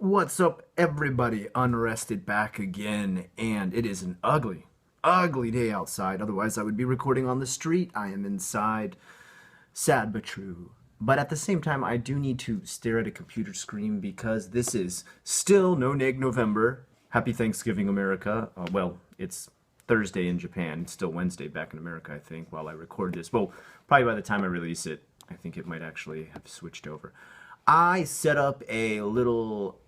What's up, everybody? Unrested back again, and it is an ugly, ugly day outside. Otherwise, I would be recording on the street. I am inside. Sad but true. But at the same time, I do need to stare at a computer screen because this is still No Neg November. Happy Thanksgiving, America. Well, it's Thursday in Japan. It's still Wednesday back in America, I think, while I record this. Well, probably by the time I release it, I think it might actually have switched over. I set up a little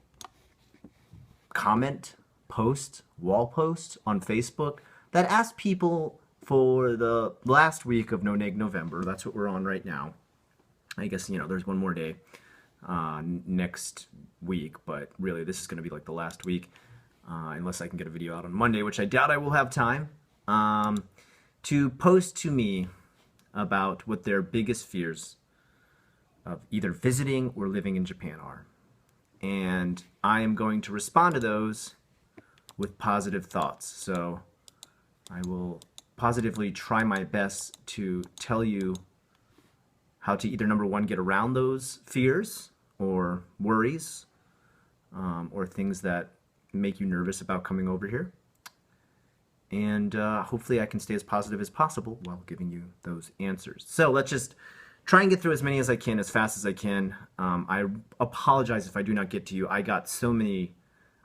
comment post, wall post on Facebook that asked people for the last week of No Neg November. That's what we're on right now. I guess, there's one more day next week, but really this is going to be like the last week, unless I can get a video out on Monday, which I doubt I will have time, to post to me about what their biggest fears of either visiting or living in Japan are. And I am going to respond to those with positive thoughts. So I will positively try my best to tell you how to either, number one, get around those fears or worries or things that make you nervous about coming over here. And hopefully I can stay as positive as possible while giving you those answers. So let's just try and get through as many as I can, as fast as I can. I apologize if I do not get to you. I got so many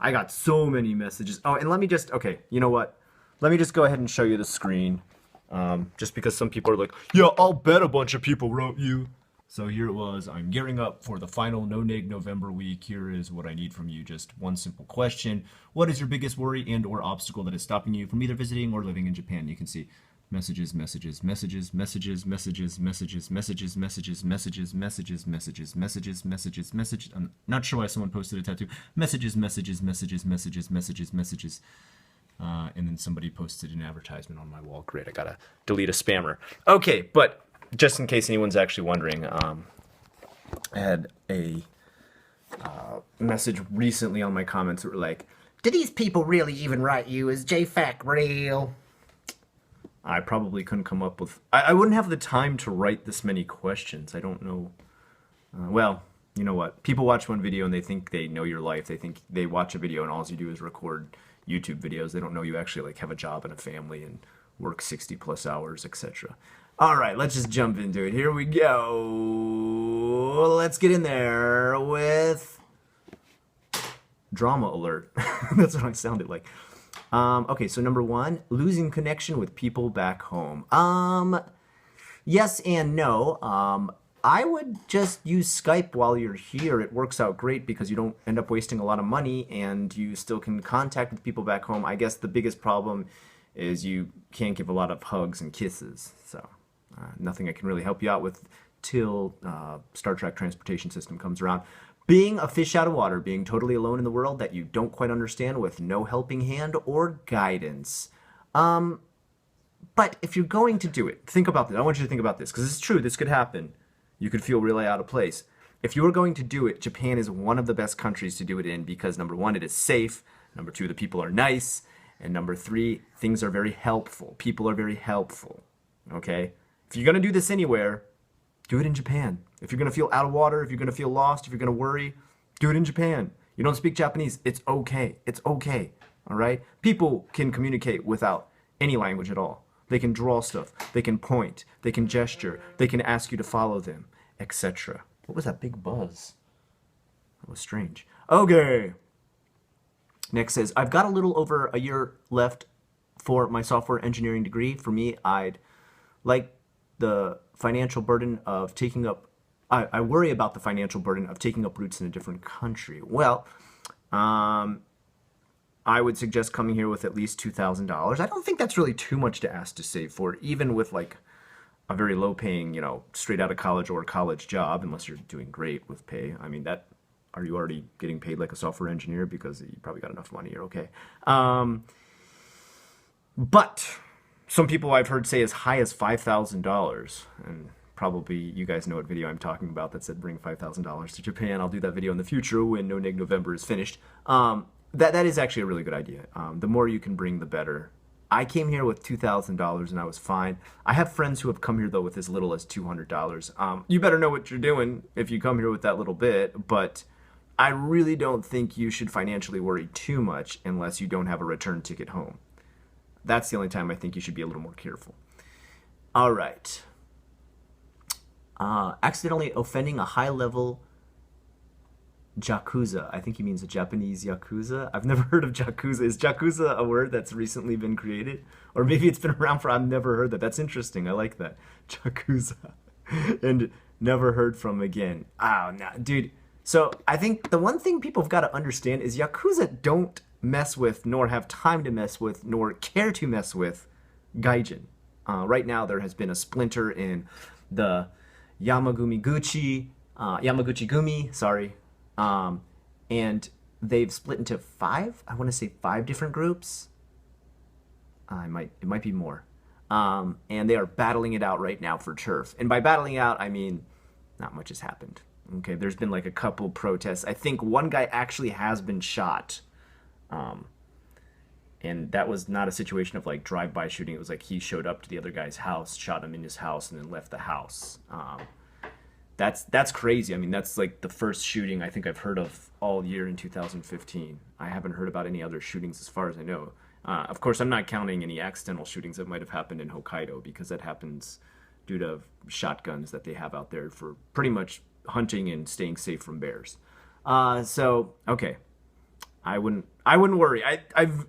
messages. Oh, and let me just, okay, you know what? Let me just go ahead and show you the screen. Just because some people are like, yeah, I'll bet a bunch of people wrote you. So here it was. I'm gearing up for the final No Neg November week. Here is what I need from you. Just one simple question. What is your biggest worry and or obstacle that is stopping you from either visiting or living in Japan? You can see messages, messages, messages, messages, messages, messages, messages, messages, messages, messages, messages, messages, messages, messages. I'm not sure why someone posted a tattoo. Messages, messages, messages, messages, messages, messages. And then somebody posted an advertisement on my wall. Great, I gotta delete a spammer. Okay, but just in case anyone's actually wondering, I had a message recently on my comments that were like, do these people really even write you? Is JFAC real? I probably couldn't come up with... I wouldn't have the time to write this many questions. I don't know. Well, you know what? People watch one video and they think they know your life. They think they watch a video and all you do is record YouTube videos. They don't know you actually have a job and a family and work 60 plus hours, etc. All right, let's just jump into it. Here we go. Let's get in there with drama alert. That's what I sounded like. Okay, so number one, losing connection with people back home. Yes and no. I would just use Skype while you're here. It works out great because you don't end up wasting a lot of money and you still can contact with people back home. I guess the biggest problem is you can't give a lot of hugs and kisses. So nothing I can really help you out with till Star Trek transportation system comes around. Being a fish out of water, being totally alone in the world that you don't quite understand with no helping hand or guidance. But if you're going to do it, think about this. I want you to think about this because it's true. This could happen. You could feel really out of place. If you were going to do it, Japan is one of the best countries to do it in because number one, it is safe. Number two, the people are nice. And number three, things are very helpful. People are very helpful. Okay? If you're going to do this anywhere, do it in Japan. If you're going to feel out of water, if you're going to feel lost, if you're going to worry, do it in Japan. You don't speak Japanese, it's okay. It's okay. All right? People can communicate without any language at all. They can draw stuff. They can point. They can gesture. They can ask you to follow them, etc. What was that big buzz? That was strange. Okay. Next says, I've got a little over a year left for my software engineering degree. For me, I'd like the financial burden of taking up... I worry about the financial burden of taking up roots in a different country. Well, I would suggest coming here with at least $2,000. I don't think that's really too much to ask to save for, even with like a very low paying, straight out of college or college job, unless you're doing great with pay. I mean, are you already getting paid like a software engineer? Because you probably got enough money, you're okay. But some people I've heard say as high as $5,000, and probably you guys know what video I'm talking about that said bring $5,000 to Japan. I'll do that video in the future when No Neg November is finished. That is actually a really good idea. The more you can bring, the better. I came here with $2,000 and I was fine. I have friends who have come here though with as little as $200. You better know what you're doing if you come here with that little bit, but I really don't think you should financially worry too much unless you don't have a return ticket home. That's the only time I think you should be a little more careful. All right. Accidentally offending a high-level Yakuza. I think he means a Japanese Yakuza. I've never heard of Yakuza. Is Yakuza a word that's recently been created? Or maybe it's been around for, I've never heard that. That's interesting. I like that. Yakuza. And never heard from again. Oh, no, dude. So I think the one thing people have got to understand is Yakuza don't mess with, nor have time to mess with, nor care to mess with Gaijin. Right now there has been a splinter in the Yamaguchi Gumi, sorry. And they've split into five, I want to say five different groups. It might be more. And they are battling it out right now for turf. And by battling out, I mean, not much has happened. Okay, there's been like a couple protests. I think one guy actually has been shot. And that was not a situation of like drive-by shooting. It was like he showed up to the other guy's house, shot him in his house, and then left the house. That's crazy. I mean, that's like the first shooting I think I've heard of all year in 2015. I haven't heard about any other shootings as far as I know. Of course, I'm not counting any accidental shootings that might have happened in Hokkaido, because that happens due to shotguns that they have out there for pretty much hunting and staying safe from bears. So okay, I wouldn't worry. I've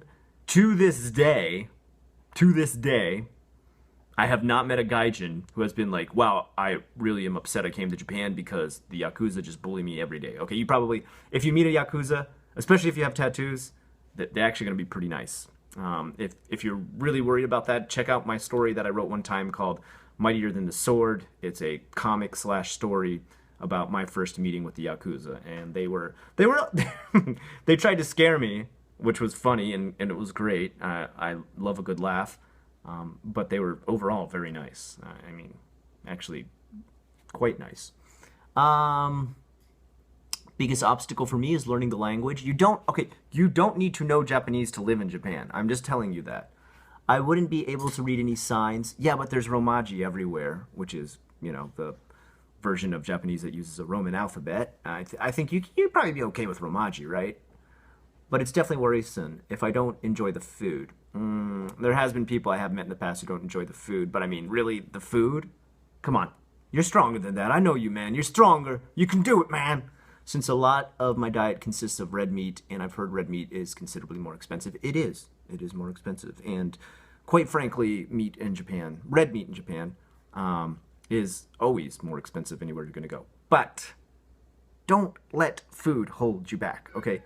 to this day, I have not met a Gaijin who has been like, wow, I really am upset I came to Japan because the Yakuza just bully me every day. Okay, you probably, if you meet a Yakuza, especially if you have tattoos, they're actually going to be pretty nice. If you're really worried about that, check out my story that I wrote one time called Mightier Than the Sword. It's a comic / story about my first meeting with the Yakuza. And they tried to scare me, which was funny, and it was great. I love a good laugh. But they were overall very nice. I mean, actually, quite nice. Biggest obstacle for me is learning the language. You don't need to know Japanese to live in Japan. I'm just telling you that. I wouldn't be able to read any signs. Yeah, but there's Romaji everywhere, which is, the version of Japanese that uses a Roman alphabet. I think you'd probably be okay with Romaji, right? But it's definitely worrisome if I don't enjoy the food. There has been people I have met in the past who don't enjoy the food, but I mean, really, the food? Come on. You're stronger than that. I know you, man. You're stronger. You can do it, man. Since a lot of my diet consists of red meat, and I've heard red meat is considerably more expensive. It is. It is more expensive. And quite frankly, red meat in Japan, is always more expensive anywhere you're going to go. But don't let food hold you back, okay?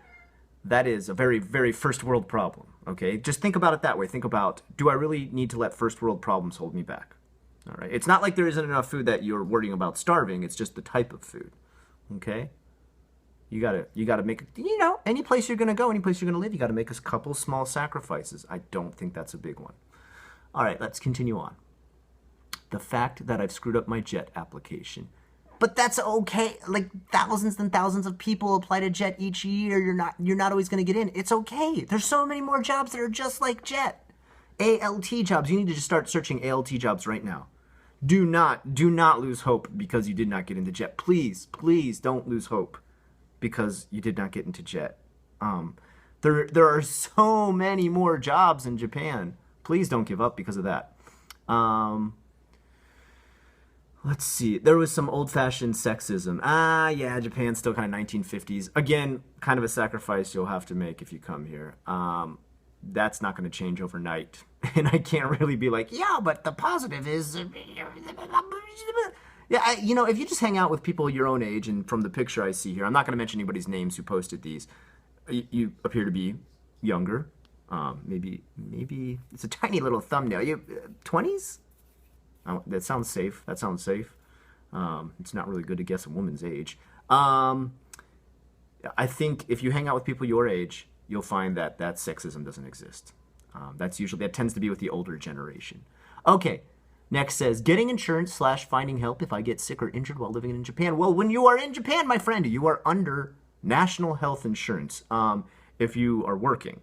That is a very, very first world problem, okay? Just think about it that way. Think about, do I really need to let first world problems hold me back? All right? It's not like there isn't enough food that you're worrying about starving. It's just the type of food, okay? You gotta make, any place you're gonna go, any place you're gonna live, you gotta make a couple small sacrifices. I don't think that's a big one. All right, let's continue on. The fact that I've screwed up my JET application. But that's okay. Like, thousands and thousands of people apply to JET each year. You're not always going to get in. It's okay. There's so many more jobs that are just like JET. ALT jobs. You need to just start searching ALT jobs right now. Do not lose hope because you did not get into JET. Please don't lose hope because you did not get into JET. There are so many more jobs in Japan. Please don't give up because of that. Let's see. There was some old-fashioned sexism. Yeah, Japan's still kind of 1950s. Again, kind of a sacrifice you'll have to make if you come here. That's not going to change overnight. And I can't really be like, yeah, but the positive is... Yeah, if you just hang out with people your own age, and from the picture I see here, I'm not going to mention anybody's names who posted these. You appear to be younger. Maybe it's a tiny little thumbnail. You 20s? Oh, that sounds safe. It's not really good to guess a woman's age. I think if you hang out with people your age, you'll find that sexism doesn't exist. That tends to be with the older generation. Okay, next says, getting insurance / finding help if I get sick or injured while living in Japan. Well, when you are in Japan, my friend, you are under national health insurance if you are working.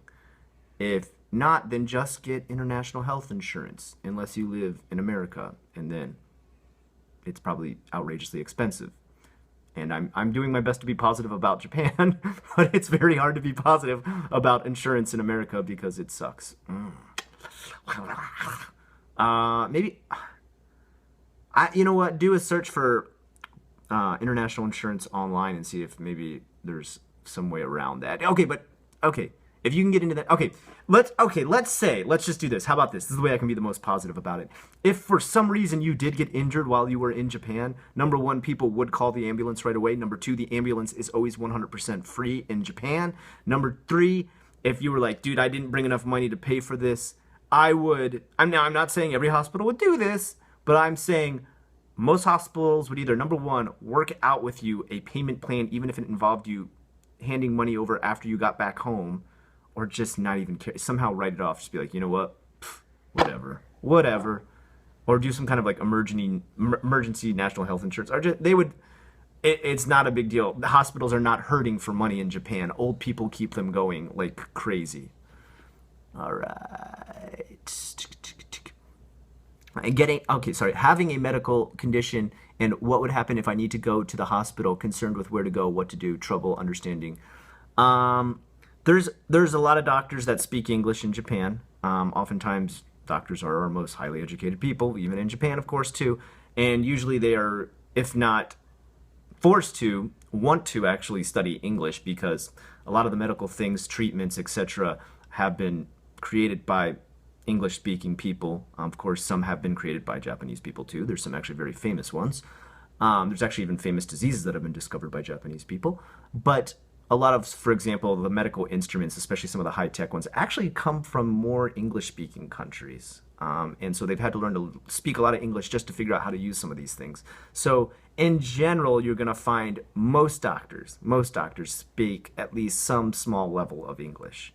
If not, then just get international health insurance, unless you live in America, and then it's probably outrageously expensive. And I'm doing my best to be positive about Japan, but it's very hard to be positive about insurance in America because it sucks. Maybe you know what? Do a search for international insurance online and see if maybe there's some way around that. Okay, if you can get into that. Let's just do this. How about this? This is the way I can be the most positive about it. If for some reason you did get injured while you were in Japan, number one, people would call the ambulance right away. Number two, the ambulance is always 100% free in Japan. Number three, if you were like, dude, I didn't bring enough money to pay for this, I'm not saying every hospital would do this, but I'm saying most hospitals would either, number one, work out with you a payment plan, even if it involved you handing money over after you got back home, or just not even care, somehow write it off. Just be like, you know what, whatever, or do some kind of like emergency national health insurance. Or just, it's not a big deal. The hospitals are not hurting for money in Japan. Old people keep them going like crazy. All right. Having a medical condition and what would happen if I need to go to the hospital, concerned with where to go, what to do, trouble understanding. There's a lot of doctors that speak English in Japan. Oftentimes, doctors are our most highly educated people, even in Japan, of course, too. And usually they are, if not forced to, want to actually study English because a lot of the medical things, treatments, etc., have been created by English-speaking people. Of course, some have been created by Japanese people too. There's some actually very famous ones. There's actually even famous diseases that have been discovered by Japanese people. But a lot of, for example, the medical instruments, especially some of the high-tech ones, actually come from more English-speaking countries. And so they've had to learn to speak a lot of English just to figure out how to use some of these things. So in general, you're going to find most doctors speak at least some small level of English.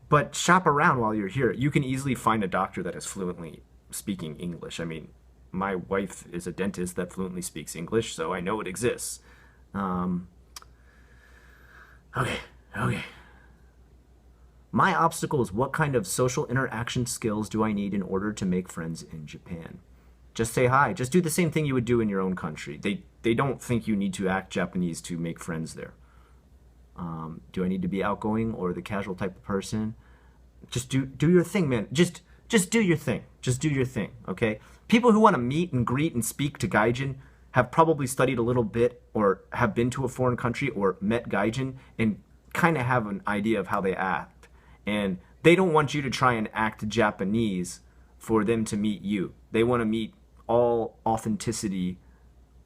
But shop around while you're here. You can easily find a doctor that is fluently speaking English. I mean, my wife is a dentist that fluently speaks English, so I know it exists. Okay. My obstacle is what kind of social interaction skills do I need in order to make friends in Japan? Just say hi. Just do the same thing you would do in your own country. They don't think you need to act Japanese to make friends there. Do I need to be outgoing or the casual type of person? Just do your thing, man. Just do your thing. Just do your thing, okay? People who want to meet and greet and speak to Gaijin have probably studied a little bit or have been to a foreign country or met Gaijin and kind of have an idea of how they act. And they don't want you to try and act Japanese for them to meet you. They want to meet all authenticity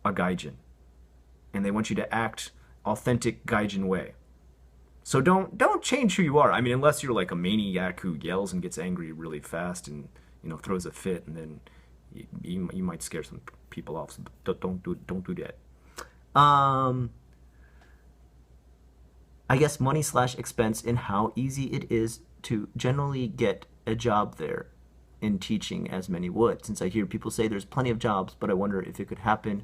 a Gaijin. And they want you to act authentic Gaijin way. So don't change who you are. I mean, unless you're like a maniac who yells and gets angry really fast and, you know, throws a fit, and then you might scare some people off. So don't do that. I guess money/expense and how easy it is to generally get a job there in teaching as many would. Since I hear people say there's plenty of jobs, but I wonder if it could happen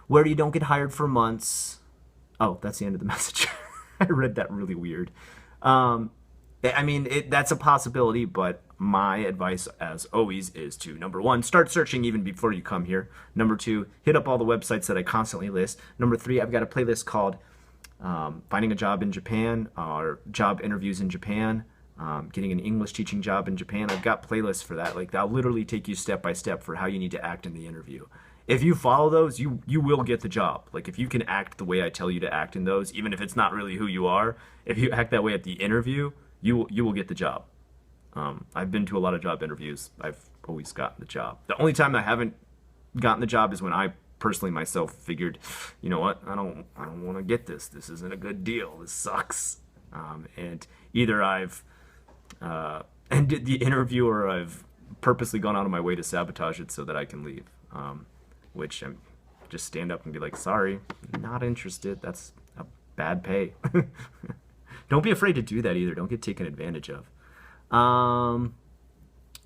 where you don't get hired for months. Oh, that's the end of the message. I read that really weird. I mean, that's a possibility, but my advice, as always, is to, number one, start searching even before you come here. Number two, hit up all the websites that I constantly list. Number three, I've got a playlist called Finding a Job in Japan, or Job Interviews in Japan, Getting an English Teaching Job in Japan. I've got playlists for that. Like, that'll literally take you step by step for how you need to act in the interview. If you follow those, you will get the job. Like, if you can act the way I tell you to act in those, even if it's not really who you are, if you act that way at the interview, you will get the job. I've been to a lot of job interviews. I've always gotten the job. The only time I haven't gotten the job is when I personally myself figured, you know what, I don't want to get this. This isn't a good deal. This sucks. And either I've ended the interview or I've purposely gone out of my way to sabotage it so that I can leave. Which I'm just stand up and be like, sorry, not interested. That's a bad pay. Don't be afraid to do that either. Don't get taken advantage of.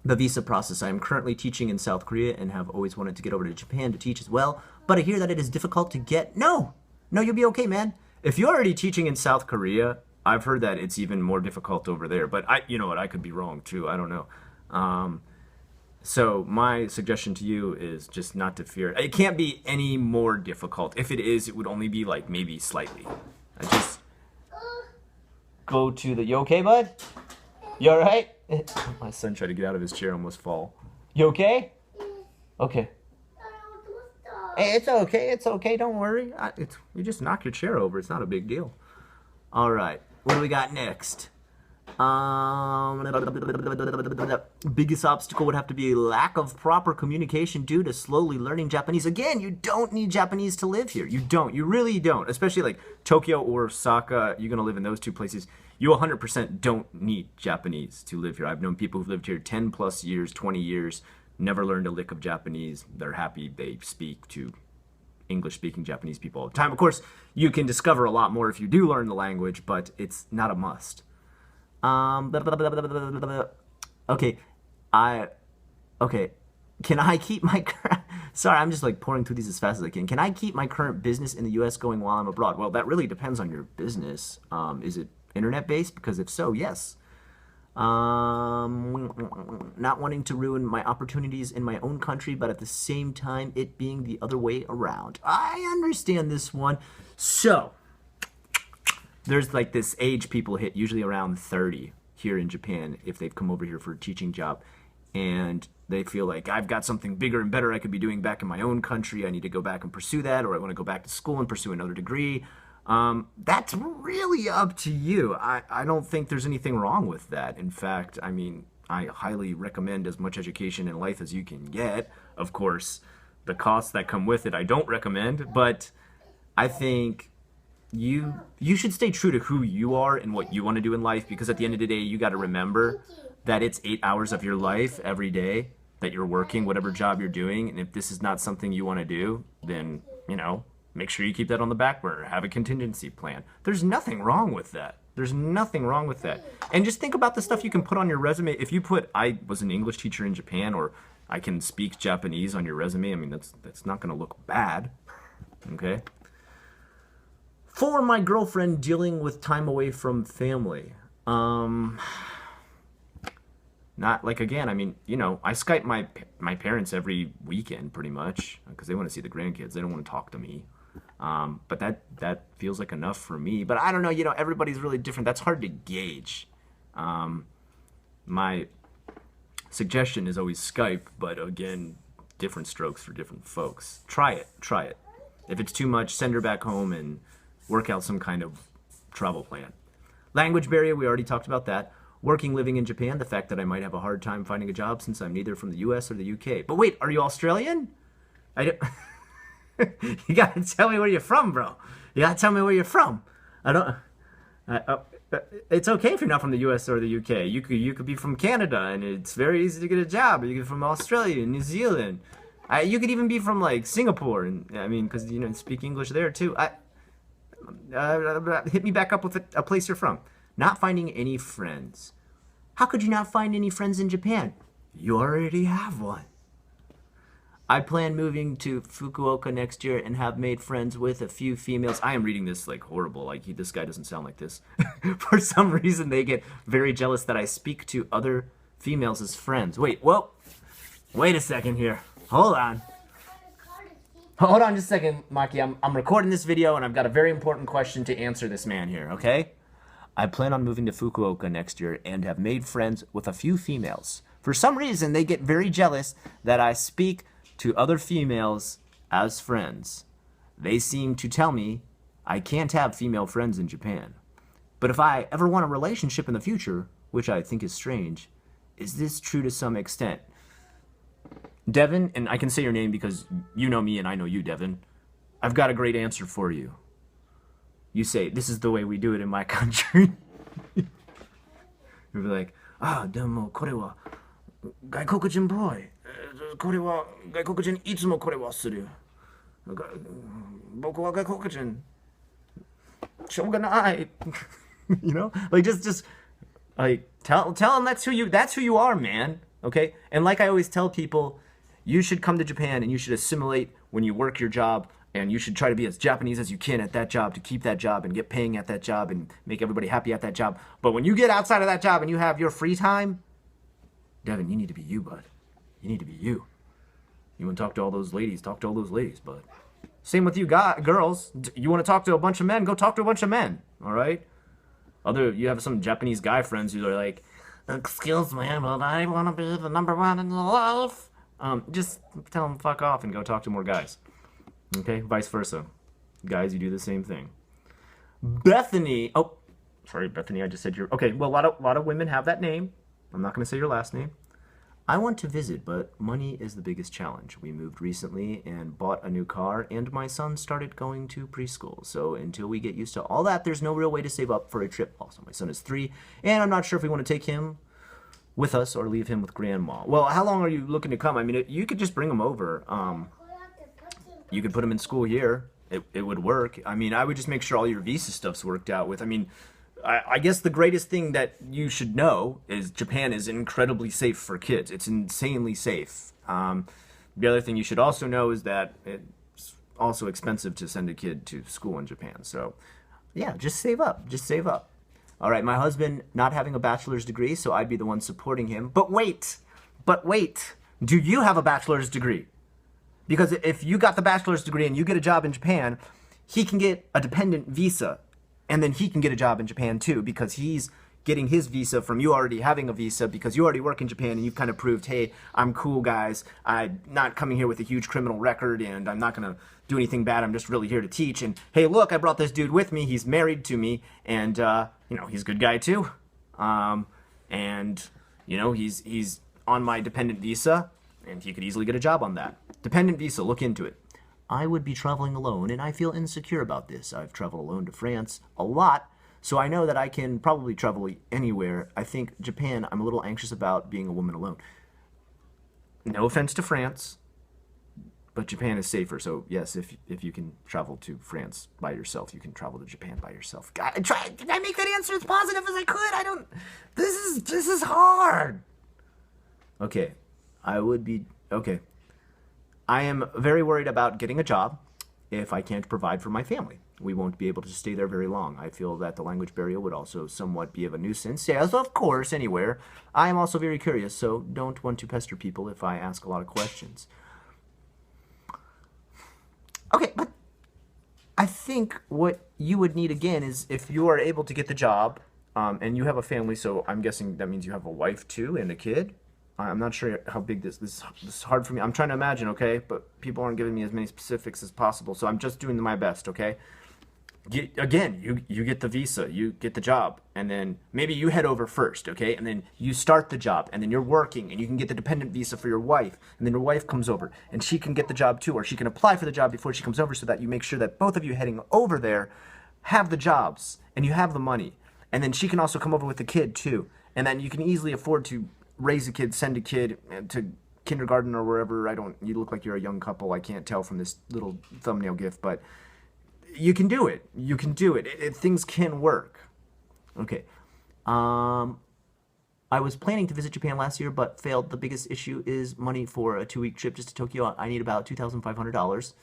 The visa process. I am currently teaching in South Korea and have always wanted to get over to Japan to teach as well, but I hear that it is difficult to get. No, you'll be okay, man. If you're already teaching in South Korea, I've heard that it's even more difficult over there, but you know what, I could be wrong too. I don't know. So my suggestion to you is just not to fear. It can't be any more difficult. If it is, it would only be like maybe slightly. I just go to the. You okay, bud? You all right? My son tried to get out of his chair, almost fall. You okay? Okay. Hey, it's okay. It's okay. Don't worry. You just knock your chair over. It's not a big deal. All right. What do we got next? Biggest obstacle would have to be lack of proper communication due to slowly learning Japanese. Again, you don't need Japanese to live here. You don't. You really don't. Especially like Tokyo or Osaka, you're going to live in those two places. You 100% don't need Japanese to live here. I've known people who've lived here 10 plus years, 20 years, never learned a lick of Japanese. They're happy they speak to English-speaking Japanese people all the time. Of course, you can discover a lot more if you do learn the language, but it's not a must. Okay, okay. Can I keep my sorry, I'm just like pouring through these as fast as I can. Can I keep my current business in the U.S. going while I'm abroad? Well, that really depends on your business. Is it internet-based? Because if so, yes. Not wanting to ruin my opportunities in my own country, but at the same time, it being the other way around. I understand this one. So, there's like this age people hit, usually around 30 here in Japan, if they've come over here for a teaching job. And they feel like, I've got something bigger and better I could be doing back in my own country. I need to go back and pursue that, or I want to go back to school and pursue another degree. That's really up to you. I don't think there's anything wrong with that. In fact, I mean, I highly recommend as much education in life as you can get. Of course, the costs that come with it, I don't recommend, but I think you should stay true to who you are and what you want to do in life, because at the end of the day, you got to remember that it's 8 hours of your life every day that you're working, whatever job you're doing. And if this is not something you want to do, then, you know, make sure you keep that on the back burner. Have a contingency plan. There's nothing wrong with that. There's nothing wrong with that. And just think about the stuff you can put on your resume. If you put, I was an English teacher in Japan, or I can speak Japanese on your resume, I mean, that's not going to look bad. Okay? For my girlfriend dealing with time away from family. Not like, again, I mean, you know, I Skype my parents every weekend pretty much because they want to see the grandkids. They don't want to talk to me. But that feels like enough for me. But I don't know, you know, everybody's really different. That's hard to gauge. My suggestion is always Skype, but again, different strokes for different folks. Try it. If it's too much, send her back home and work out some kind of travel plan. Language barrier, we already talked about that. Working, living in Japan, the fact that I might have a hard time finding a job since I'm neither from the US or the UK. But wait, are you Australian? I don't... You gotta tell me where you're from, bro. You gotta tell me where you're from. It's okay if you're not from the US or the UK. You could be from Canada, and it's very easy to get a job. You could be from Australia, New Zealand. You could even be from like Singapore, and I mean, because you know, speak English there too. Hit me back up with a place you're from. Not finding any friends. How could you not find any friends in Japan? You already have one. I plan moving to Fukuoka next year and have made friends with a few females. I am reading this like horrible. Like this guy doesn't sound like this. For some reason, they get very jealous that I speak to other females as friends. Wait a second here. Hold on just a second, Maki. I'm recording this video and I've got a very important question to answer this man here, okay? I plan on moving to Fukuoka next year and have made friends with a few females. For some reason, they get very jealous that I speak to other females as friends. They seem to tell me I can't have female friends in Japan. But if I ever want a relationship in the future, which I think is strange, is this true to some extent? Devin, and I can say your name because you know me and I know you, Devin. I've got a great answer for you. You say, this is the way we do it in my country. You'll be like, demo, kore wa gaikokujin boy. Kore wa gaikokujin itsumo kore wa suru. Boku wa gaikokujin. Shoganai. You know? Like just like tell them that's who you are, man. Okay? And like I always tell people, you should come to Japan and you should assimilate when you work your job, and you should try to be as Japanese as you can at that job to keep that job and get paying at that job and make everybody happy at that job. But when you get outside of that job and you have your free time, Devin, you need to be you, bud. You need to be you. You want to talk to all those ladies, talk to all those ladies, bud. Same with you girls. You want to talk to a bunch of men, go talk to a bunch of men, all right? You have some Japanese guy friends who are like, excuse me, but I want to be the number one in your life. Just tell them fuck off and go talk to more guys. Okay, vice versa. Guys, you do the same thing. Bethany, oh, sorry, Bethany, I just said your, okay, well, a lot of women have that name. I'm not going to say your last name. I want to visit, but money is the biggest challenge. We moved recently and bought a new car, and my son started going to preschool. So until we get used to all that, there's no real way to save up for a trip. Also, my son is 3, and I'm not sure if we want to take him with us or leave him with grandma. Well, how long are you looking to come? I mean, you could just bring him over. You could put him in school here. It would work. I mean, I would just make sure all your visa stuff's worked out with. I mean, I guess the greatest thing that you should know is Japan is incredibly safe for kids. It's insanely safe. The other thing you should also know is that it's also expensive to send a kid to school in Japan. So, yeah, just save up. Just save up. All right, my husband not having a bachelor's degree, so I'd be the one supporting him. But wait, do you have a bachelor's degree? Because if you got the bachelor's degree and you get a job in Japan, he can get a dependent visa. And then he can get a job in Japan too, because he's getting his visa from you already having a visa, because you already work in Japan and you've kind of proved, hey, I'm cool, guys. I'm not coming here with a huge criminal record and I'm not going to do anything bad. I'm just really here to teach. And hey, look, I brought this dude with me. He's married to me and, he's a good guy too. He's on my dependent visa and he could easily get a job on that. Dependent visa, look into it. I would be traveling alone, and I feel insecure about this. I've traveled alone to France a lot, so I know that I can probably travel anywhere. I think Japan, I'm a little anxious about being a woman alone. No offense to France, but Japan is safer. So yes, if you can travel to France by yourself, you can travel to Japan by yourself. God, did I make that answer as positive as I could? This is hard. Okay, okay. I am very worried about getting a job if I can't provide for my family. We won't be able to stay there very long. I feel that the language barrier would also somewhat be of a nuisance. Yes, of course, anywhere. I am also very curious, so don't want to pester people if I ask a lot of questions. Okay, but I think what you would need again is if you are able to get the job and you have a family, so I'm guessing that means you have a wife too and a kid. I'm not sure how big this is hard for me. I'm trying to imagine, okay? But people aren't giving me as many specifics as possible, so I'm just doing my best, okay? You get the visa, you get the job, and then maybe you head over first, okay? And then you start the job, and then you're working, and you can get the dependent visa for your wife, and then your wife comes over, and she can get the job too, or she can apply for the job before she comes over so that you make sure that both of you heading over there have the jobs, and you have the money. And then she can also come over with the kid too, and then you can easily afford to raise a kid, send a kid to kindergarten or wherever. You look like you're a young couple. I can't tell from this little thumbnail gif, but you can do it. You can do it. Things can work. Okay. I was planning to visit Japan last year, but failed. The biggest issue is money for a 2-week trip just to Tokyo. I need about $2,500.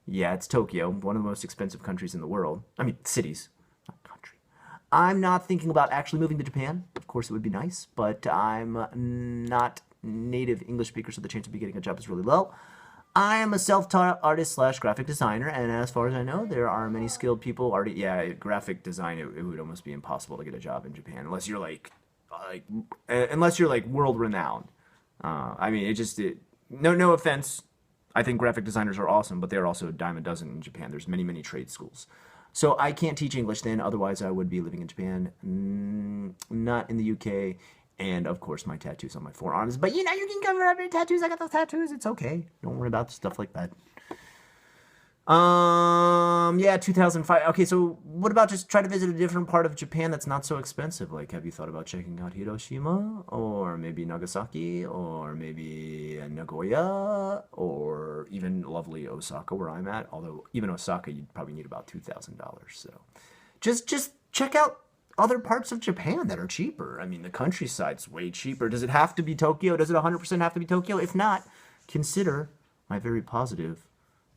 Yeah, it's Tokyo, one of the most expensive countries in the world. I mean, cities, not country. I'm not thinking about actually moving to Japan. Of course, it would be nice, but I'm not native English speaker, so the chance of me getting a job is really low. I am a self-taught artist / graphic designer, and as far as I know, there are many skilled people already. Yeah, graphic design, it would almost be impossible to get a job in Japan unless you're unless you're world renowned. No offense. I think graphic designers are awesome, but they're also a dime a dozen in Japan. There's many trade schools. So I can't teach English then, otherwise I would be living in Japan, not in the UK, and of course my tattoos on my forearms. But you can cover up your tattoos. I got those tattoos. It's okay. Don't worry about stuff like that. Yeah, 2005. Okay, so what about just try to visit a different part of Japan that's not so expensive? Like, have you thought about checking out Hiroshima, or maybe Nagasaki, or maybe Nagoya, or even lovely Osaka, where I'm at? Although even Osaka, you'd probably need about $2,000. So, just check out other parts of Japan that are cheaper. I mean, the countryside's way cheaper. Does it have to be Tokyo? Does it 100% have to be Tokyo? If not, consider my very positive,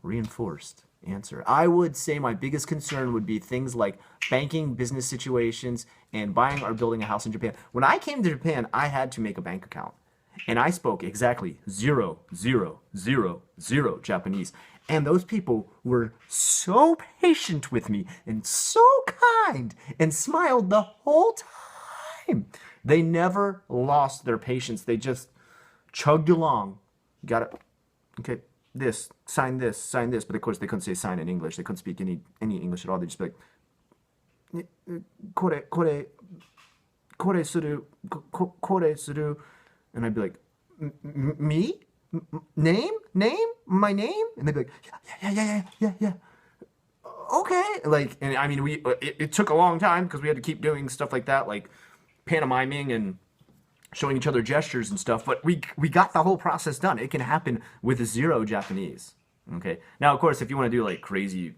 reinforced answer. I would say my biggest concern would be things like banking, business situations, and buying or building a house in Japan. When I came to Japan, I had to make a bank account. And I spoke exactly 0, 0, 0, 0 Japanese. And those people were so patient with me and so kind and smiled the whole time. They never lost their patience. They just chugged along. Got it. Okay, this, sign this, sign this. But of course, they couldn't say sign in English. They couldn't speak any English at all. They'd just be like, kore suru, kore suru. And I'd be like, me? Name? My name? And they'd be like, yeah. Okay. Like, and I mean, it took a long time because we had to keep doing stuff like that, like pantomiming and showing each other gestures and stuff. But we got the whole process done. It can happen with 0 Japanese. Okay. Now, of course, if you want to do like crazy,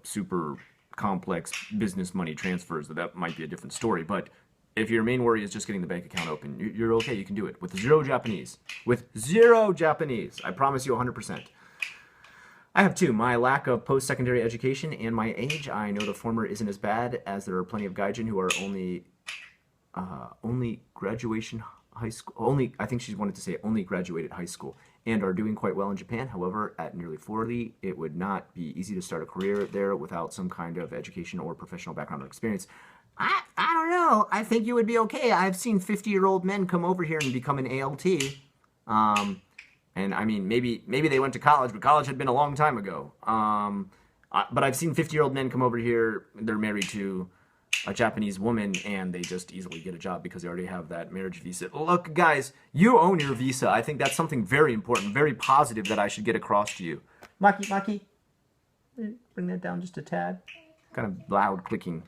super complex business money transfers, that might be a different story. But if your main worry is just getting the bank account open, you're okay. You can do it with 0 Japanese. With 0 Japanese. I promise you 100%. I have 2. My lack of post-secondary education and my age. I know the former isn't as bad, as there are plenty of gaijin who are only graduation high school. I think she wanted to say only graduated high school and are doing quite well in Japan. However, at nearly 40, it would not be easy to start a career there without some kind of education or professional background or experience. I don't know. I think you would be okay. I've seen 50-year-old men come over here and become an ALT. And I mean, maybe they went to college, but college had been a long time ago. But I've seen 50-year-old men come over here. They're married to a Japanese woman, and they just easily get a job because they already have that marriage visa. Look, guys, you own your visa. I think that's something very important, very positive that I should get across to you. Maki, bring that down just a tad. Kind of loud clicking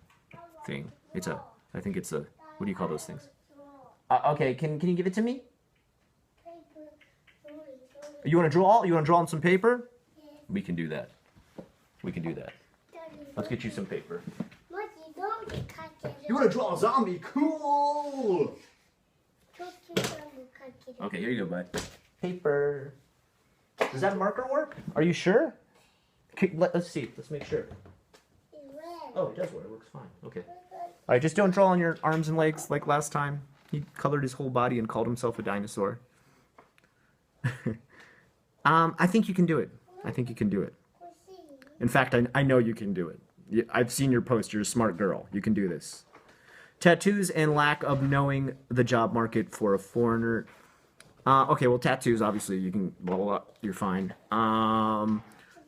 thing. I think it's a, what do you call those things? Okay, can you give it to me? You want to draw? You want to draw on some paper? We can do that. Let's get you some paper. You want to draw a zombie? Cool! Okay, here you go, bud. Paper. Does that marker work? Are you sure? Okay, let's see. Let's make sure. Oh, it does work. It works fine. Okay. All right, just don't draw on your arms and legs like last time. He colored his whole body and called himself a dinosaur. I think you can do it. In fact, I know you can do it. I've seen your post. You're a smart girl. You can do this. Tattoos and lack of knowing the job market for a foreigner. Okay, well, tattoos, obviously, you can, you're fine.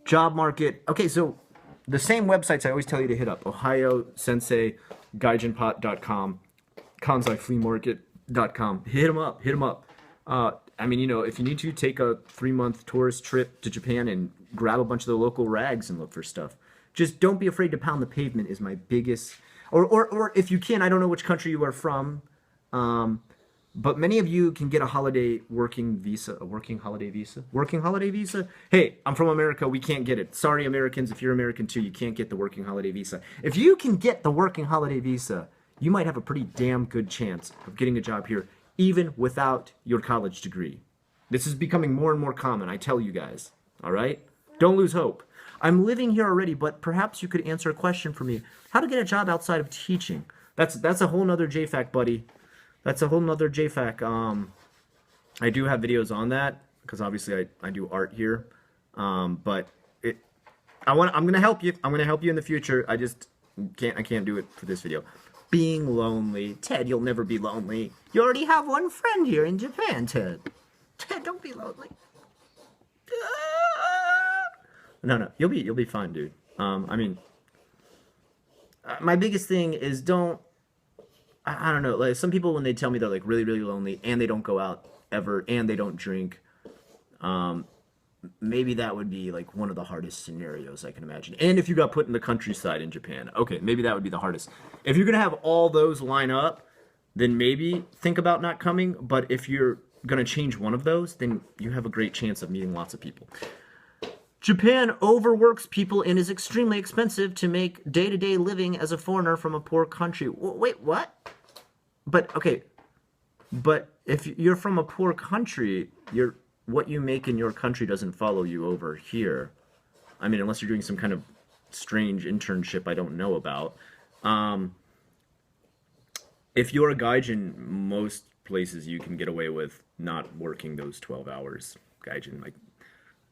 Job market. Okay, so the same websites I always tell you to hit up. Ohio Sensei, gaijinpot.com, kansaifleamarket.com. Hit them up. I mean, if you need to, take a 3-month tourist trip to Japan and grab a bunch of the local rags and look for stuff. Just don't be afraid to pound the pavement is my biggest... Or if you can, I don't know which country you are from, but many of you can get a holiday working visa. A working holiday visa? Working holiday visa? Hey, I'm from America. We can't get it. Sorry, Americans. If you're American too, you can't get the working holiday visa. If you can get the working holiday visa, you might have a pretty damn good chance of getting a job here, even without your college degree. This is becoming more and more common, I tell you guys. All right? Don't lose hope. I'm living here already, but perhaps you could answer a question for me. How to get a job outside of teaching? That's a whole nother JFAQ, buddy. That's a whole nother JFAQ. I do have videos on that because obviously I do art here. But I'm gonna help you. I'm gonna help you in the future. I can't do it for this video. Being lonely. Ted, you'll never be lonely. You already have one friend here in Japan, Ted. Ted, don't be lonely. No, you'll be fine, dude. I mean, my biggest thing is I don't know, like some people when they tell me they're like really, really lonely and they don't go out ever and they don't drink, maybe that would be like one of the hardest scenarios I can imagine. And if you got put in the countryside in Japan, okay, maybe that would be the hardest. If you're gonna have all those line up, then maybe think about not coming. But if you're gonna change one of those, then you have a great chance of meeting lots of people. Japan overworks people and is extremely expensive to make day-to-day living as a foreigner from a poor country. Wait, what? But, okay, but if you're from a poor country, what you make in your country doesn't follow you over here. I mean, unless you're doing some kind of strange internship I don't know about. If you're a gaijin, most places you can get away with not working those 12 hours. Gaijin, like,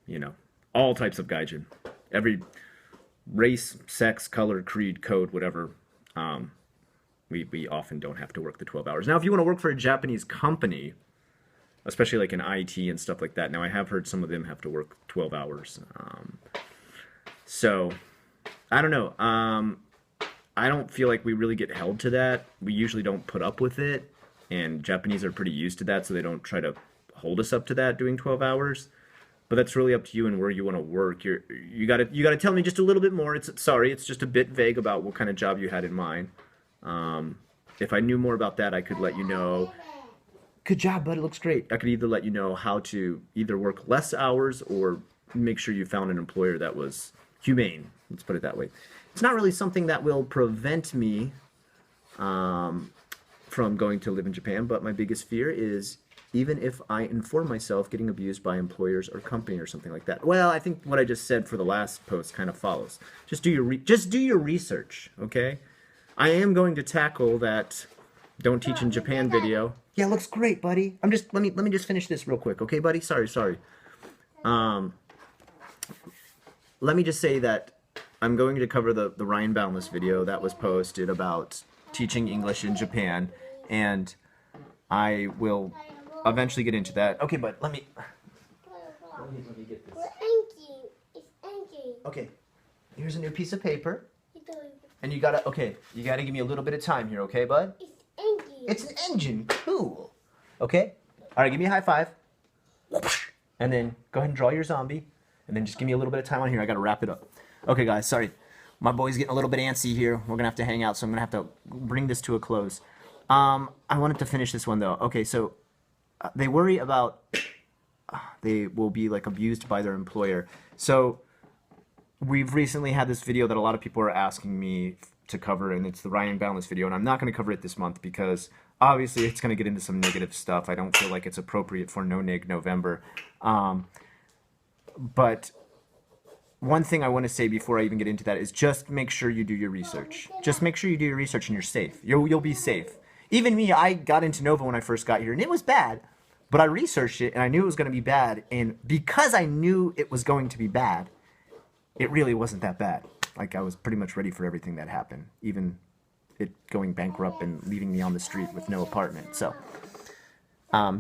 you know, all types of gaijin. Every race, sex, color, creed, code, whatever. We often don't have to work the 12 hours. Now, if you want to work for a Japanese company, especially like in IT and stuff like that, now I have heard some of them have to work 12 hours. So, I don't know. I don't feel like we really get held to that. We usually don't put up with it, and Japanese are pretty used to that, so they don't try to hold us up to that doing 12 hours. But that's really up to you and where you want to work. You gotta tell me just a little bit more. It's just a bit vague about what kind of job you had in mind. If I knew more about that, I could let you know. Good job, bud. It looks great. I could either let you know how to either work less hours or make sure you found an employer that was humane. Let's put it that way. It's not really something that will prevent me from going to live in Japan, but my biggest fear is even if I inform myself getting abused by employers or company or something like that. Well, I think what I just said for the last post kind of follows. Just do your research, okay? I am going to tackle that "Don't Teach in Japan" video. Yeah, looks great, buddy. Let me just finish this real quick, okay, buddy? Sorry. Let me just say that I'm going to cover the Ryan Boundless video that was posted about teaching English in Japan, and I will eventually get into that. Okay, bud, let me get this. It's empty. Okay, here's a new piece of paper, and you gotta give me a little bit of time here, okay, bud? It's empty. It's an engine. Cool. Okay. All right, give me a high five. And then go ahead and draw your zombie, and then just give me a little bit of time on here. I gotta wrap it up. Okay, guys, sorry. My boy's getting a little bit antsy here. We're gonna have to hang out, so I'm gonna have to bring this to a close. I wanted to finish this one though. Okay, so they worry about they will be like abused by their employer. So we've recently had this video that a lot of people are asking me to cover, and it's the Ryan Boundless video, and I'm not going to cover it this month because obviously it's going to get into some negative stuff. I don't feel like it's appropriate for No Neg November. But one thing I want to say before I even get into that is just make sure you do your research. Just make sure you do your research and you're safe. You'll be safe. Even me, I got into Nova when I first got here, and it was bad. But I researched it, and I knew it was going to be bad. And because I knew it was going to be bad, it really wasn't that bad. Like, I was pretty much ready for everything that happened. Even it going bankrupt and leaving me on the street with no apartment. So,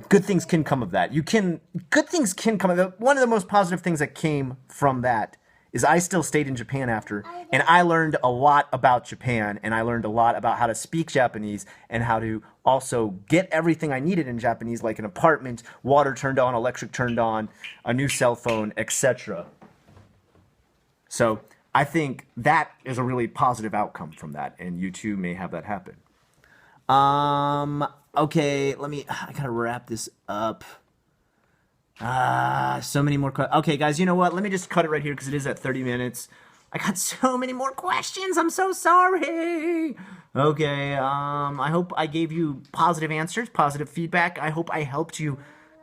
good things can come of that. Good things can come of that. One of the most positive things that came from that is I still stayed in Japan after, and I learned a lot about Japan, and I learned a lot about how to speak Japanese and how to also get everything I needed in Japanese, like an apartment, water turned on, electric turned on, a new cell phone, etc. So I think that is a really positive outcome from that, and you too may have that happen. Okay, I gotta wrap this up. So many more questions. Okay, guys, you know what? Let me just cut it right here because it is at 30 minutes. I got so many more questions. I'm so sorry. Okay, I hope I gave you positive answers, positive feedback. I hope I helped you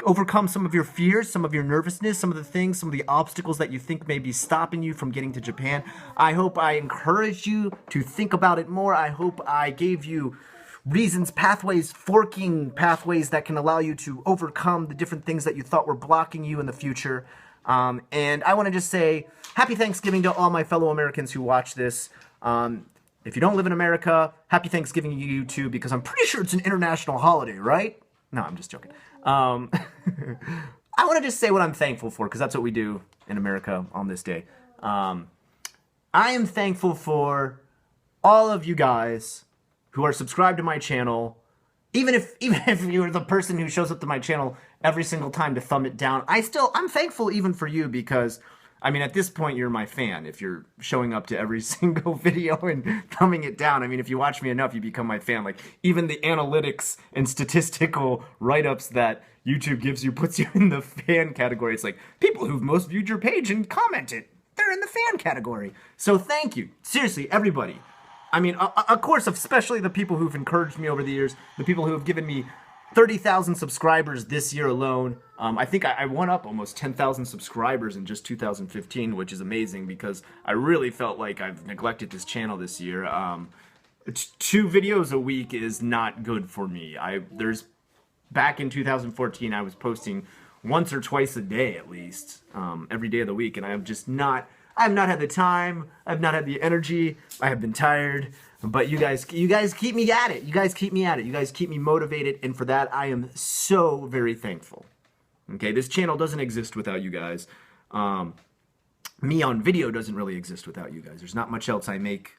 overcome some of your fears, some of your nervousness, some of the things, some of the obstacles that you think may be stopping you from getting to Japan. I hope I encouraged you to think about it more. I hope I gave you reasons, pathways, forking pathways that can allow you to overcome the different things that you thought were blocking you in the future. And I want to just say happy Thanksgiving to all my fellow Americans who watch this. If you don't live in America, happy Thanksgiving to you too, because I'm pretty sure it's an international holiday, right? No, I'm just joking. I want to just say what I'm thankful for, because that's what we do in America on this day. I am thankful for all of you guys who are subscribed to my channel. Even if you're the person who shows up to my channel every single time to thumb it down, I'm thankful even for you, because I mean, at this point, you're my fan. If you're showing up to every single video and thumbing it down, I mean, if you watch me enough, you become my fan. Like, even the analytics and statistical write-ups that YouTube gives you puts you in the fan category. It's like, people who've most viewed your page and commented, they're in the fan category. So thank you. Seriously, everybody. I mean, of course, especially the people who've encouraged me over the years, the people who have given me 30,000 subscribers this year alone. I think I won up almost 10,000 subscribers in just 2015, which is amazing because I really felt like I've neglected this channel this year. 2 videos a week is not good for me. There's back in 2014, I was posting once or twice a day at least, every day of the week, and I have not had the time, I've not had the energy, I have been tired, but you guys keep me at it. You guys keep me at it. You guys keep me motivated, and for that, I am so very thankful. Okay, this channel doesn't exist without you guys. Me on video doesn't really exist without you guys. There's not much else I make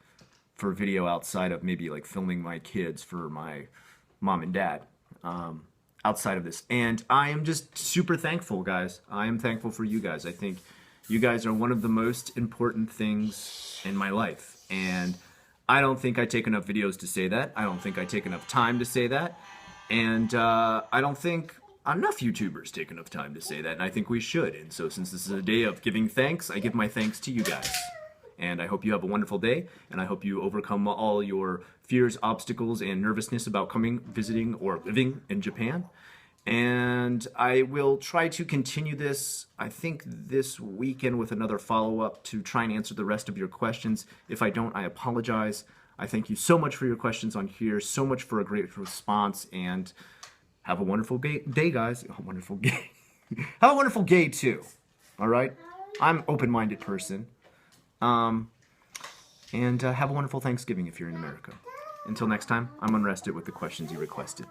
for video outside of maybe like filming my kids for my mom and dad, outside of this. And I am just super thankful, guys. I am thankful for you guys. I think you guys are one of the most important things in my life. And I don't think I take enough videos to say that. I don't think I take enough time to say that. And I don't think enough YouTubers take enough time to say that. And I think we should. And so since this is a day of giving thanks, I give my thanks to you guys. And I hope you have a wonderful day, and I hope you overcome all your fears, obstacles, and nervousness about coming, visiting, or living in Japan. And I will try to continue this, I think, this weekend with another follow-up to try and answer the rest of your questions. If I don't, I apologize. I thank you so much for your questions on here, so much for a great response, and have a wonderful day, guys. A wonderful day. Have a wonderful day, too. All right? I'm an open-minded person. And have a wonderful Thanksgiving if you're in America. Until next time, I'm unrested with the questions you requested.